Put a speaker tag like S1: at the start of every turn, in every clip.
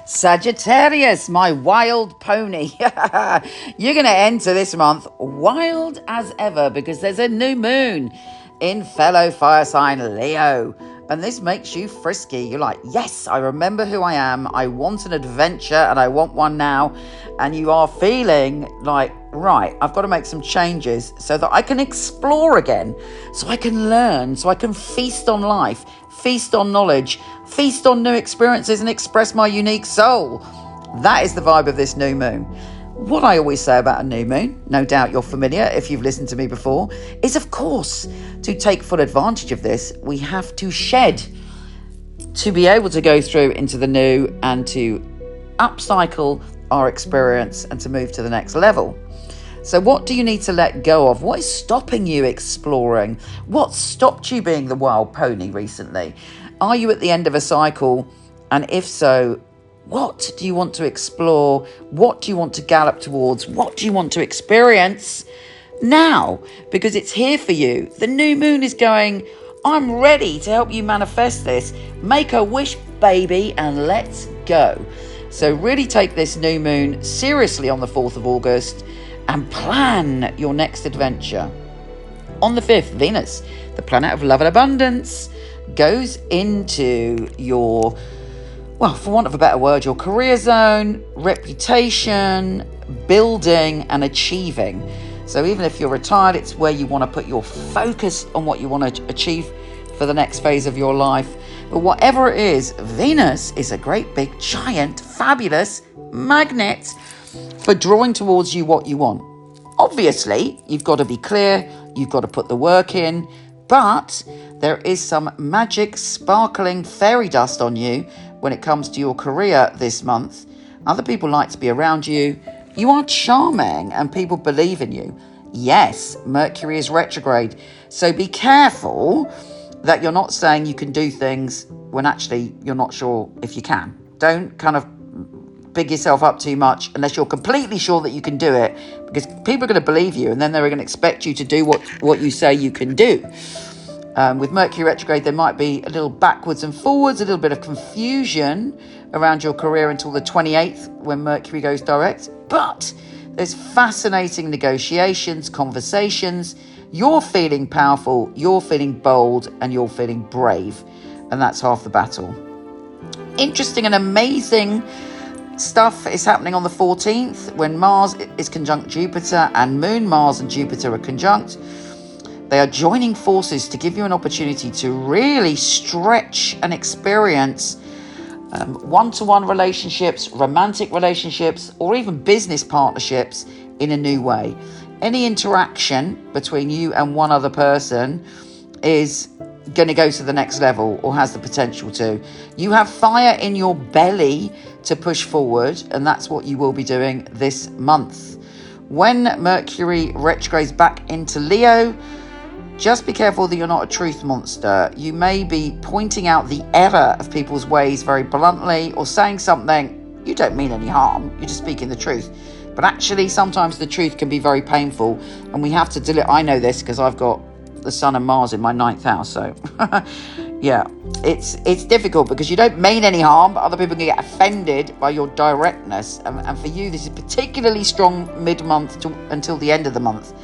S1: Sagittarius, my wild pony. You're going to enter this month wild as ever because there's a new moon in fellow fire sign Leo. And this makes you frisky. You're like, yes, I remember who I am. I want an adventure and I want one now. And you are feeling like, right, I've got to make some changes so that I can explore again, so I can learn, so I can feast on life, feast on knowledge, feast on new experiences and express my unique soul. That is the vibe of this new moon. What I always say about a new moon, no doubt you're familiar if you've listened to me before, is of course, to take full advantage of this, we have to shed to be able to go through into the new and to upcycle our experience and to move to the next level. So what do you need to let go of? What is stopping you exploring? What stopped you being the wild pony recently? Are you at the end of a cycle? And if so, what do you want to explore? What do you want to gallop towards? What do you want to experience now? Because it's here for you. The new moon is going, I'm ready to help you manifest this. Make a wish, baby, and let's go. So really take this new moon seriously on the 4th of August and plan your next adventure. On the 5th, Venus, the planet of love and abundance, goes into your, well, for want of a better word, your career zone, reputation, building and achieving. So even if you're retired, it's where you want to put your focus on what you want to achieve for the next phase of your life. But whatever it is, Venus is a great big, giant, fabulous magnet for drawing towards you what you want. Obviously, you've got to be clear, you've got to put the work in, but there is some magic, sparkling fairy dust on you when it comes to your career this month. Other people like to be around you. You are charming and people believe in you. Yes, Mercury is retrograde, so be careful that you're not saying you can do things when actually you're not sure if you can. Don't kind of big yourself up too much unless you're completely sure that you can do it, because people are going to believe you and then they're going to expect you to do what you say you can do. With Mercury retrograde, there might be a little backwards and forwards, a little bit of confusion around your career until the 28th when Mercury goes direct. But there's fascinating negotiations, conversations. You're feeling powerful, you're feeling bold, and you're feeling brave. And that's half the battle. Interesting and amazing stuff is happening on the 14th when Mars is conjunct Jupiter and Moon, Mars and Jupiter are conjunct. They are joining forces to give you an opportunity to really stretch and experience one-to-one relationships, romantic relationships, or even business partnerships in a new way. Any interaction between you and one other person is going to go to the next level or has the potential to. You have fire in your belly to push forward, and that's what you will be doing this month. When Mercury retrogrades back into Leo, just be careful that you're not a truth monster. You may be pointing out the error of people's ways very bluntly or saying something you don't mean any harm. You're just speaking the truth. But actually, sometimes the truth can be very painful and we have to deal it. I know this because I've got the Sun and Mars in my 9th house. So, yeah, it's difficult because you don't mean any harm, but other people can get offended by your directness. And for you, this is particularly strong mid-month until the end of the month.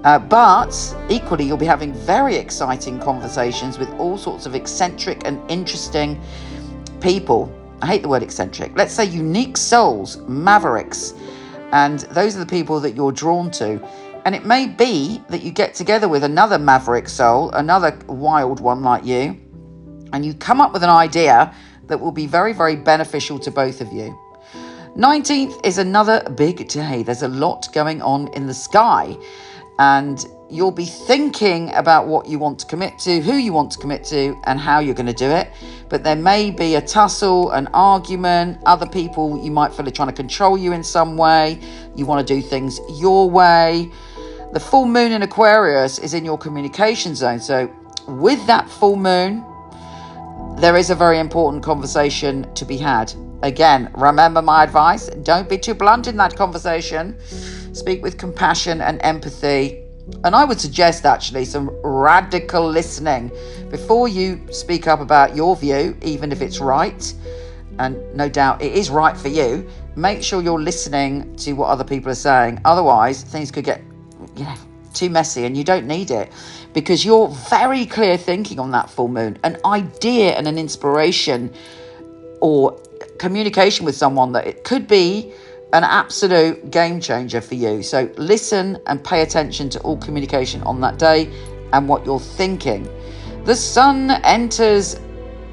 S1: But equally, you'll be having very exciting conversations with all sorts of eccentric and interesting people. I hate the word eccentric. Let's say unique souls, mavericks. And those are the people that you're drawn to. And it may be that you get together with another maverick soul, another wild one like you, and you come up with an idea that will be very, very beneficial to both of you. 19th is another big day. There's a lot going on in the sky. And you'll be thinking about what you want to commit to, who you want to commit to, and how you're going to do it. But there may be a tussle, an argument, other people you might feel are trying to control you in some way. You want to do things your way. The full moon in Aquarius is in your communication zone. So with that full moon, there is a very important conversation to be had. Again, remember my advice. Don't be too blunt in that conversation. Speak with compassion and empathy. And I would suggest actually some radical listening before you speak up about your view, even if it's right. and no doubt it is right for you, make sure you're listening to what other people are saying. Otherwise, things could get, too messy, and you don't need it, because you're very clear thinking on that full moon. An idea and an inspiration or communication with someone that it could be an absolute game changer for you. So listen and pay attention to all communication on that day and what you're thinking. The sun enters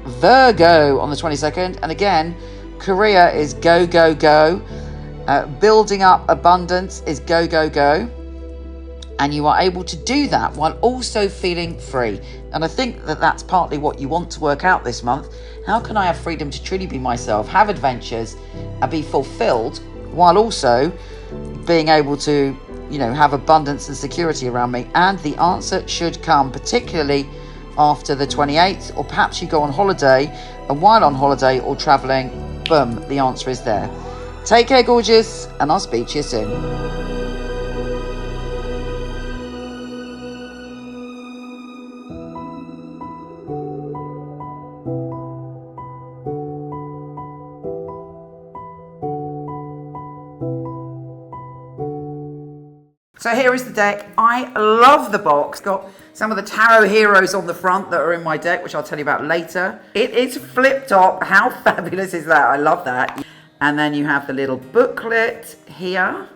S1: Virgo on the 22nd, and again, career is go, go, go. Building up abundance is go, go, go. And you are able to do that while also feeling free. And I think that that's partly what you want to work out this month. How can I have freedom to truly be myself, have adventures, and be fulfilled while also being able to, have abundance and security around me? And the answer should come, particularly after the 28th, or perhaps you go on holiday, and while on holiday or traveling, boom, the answer is there. Take care, gorgeous, and I'll speak to you soon. So here is the deck. I love the box. Got some of the tarot heroes on the front that are in my deck, which I'll tell you about later. It is flip top. How fabulous is that? I love that. And then you have the little booklet here.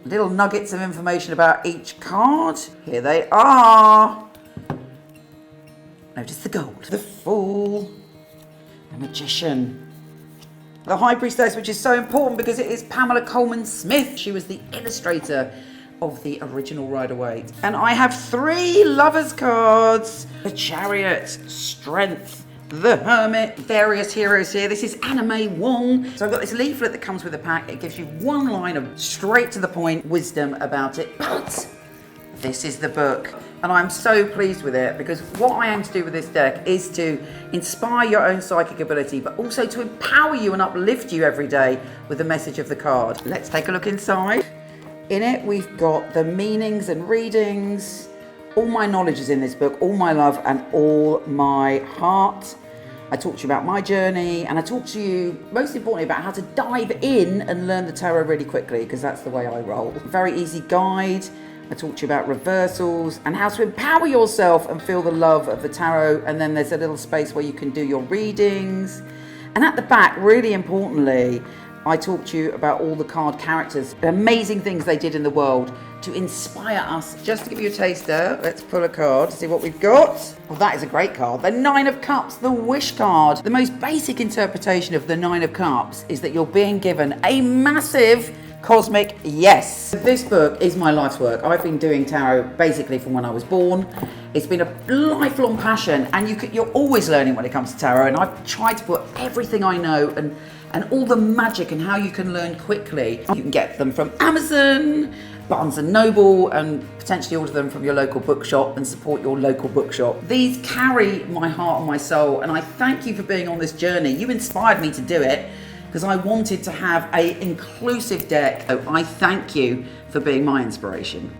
S1: Little nuggets of information about each card. Here they are. Notice the gold. The Fool. The Magician. The High Priestess, which is so important because it is Pamela Coleman Smith. She was the illustrator of the original Rider-Waite. And I have 3 Lovers cards. The Chariot, Strength, the Hermit, various heroes here. This is Anna May Wong. So I've got this leaflet that comes with the pack. It gives you one line of straight to the point wisdom about it. But this is the book. And I'm so pleased with it, because what I aim to do with this deck is to inspire your own psychic ability, but also to empower you and uplift you every day with the message of the card. Let's take a look inside. In it, we've got the meanings and readings. All my knowledge is in this book, all my love and all my heart. I talk to you about my journey, and I talk to you, most importantly, about how to dive in and learn the tarot really quickly, because that's the way I roll. Very easy guide. I talk to you about reversals and how to empower yourself and feel the love of the tarot. And then there's a little space where you can do your readings. And at the back, really importantly, I talk to you about all the card characters, the amazing things they did in the world to inspire us. Just to give you a taster, let's pull a card to see what we've got. Well, that is a great card. The 9 of Cups, the Wish card. The most basic interpretation of the 9 of Cups is that you're being given a massive cosmic yes. This book is my life's work. I've been doing tarot basically from when I was born. It's been a lifelong passion, and you're always learning when it comes to tarot, and I've tried to put everything I know and all the magic and how you can learn quickly. You can get them from Amazon, Barnes & Noble, and potentially order them from your local bookshop and support your local bookshop. These carry my heart and my soul, and I thank you for being on this journey. You inspired me to do it because I wanted to have an inclusive deck. So I thank you for being my inspiration.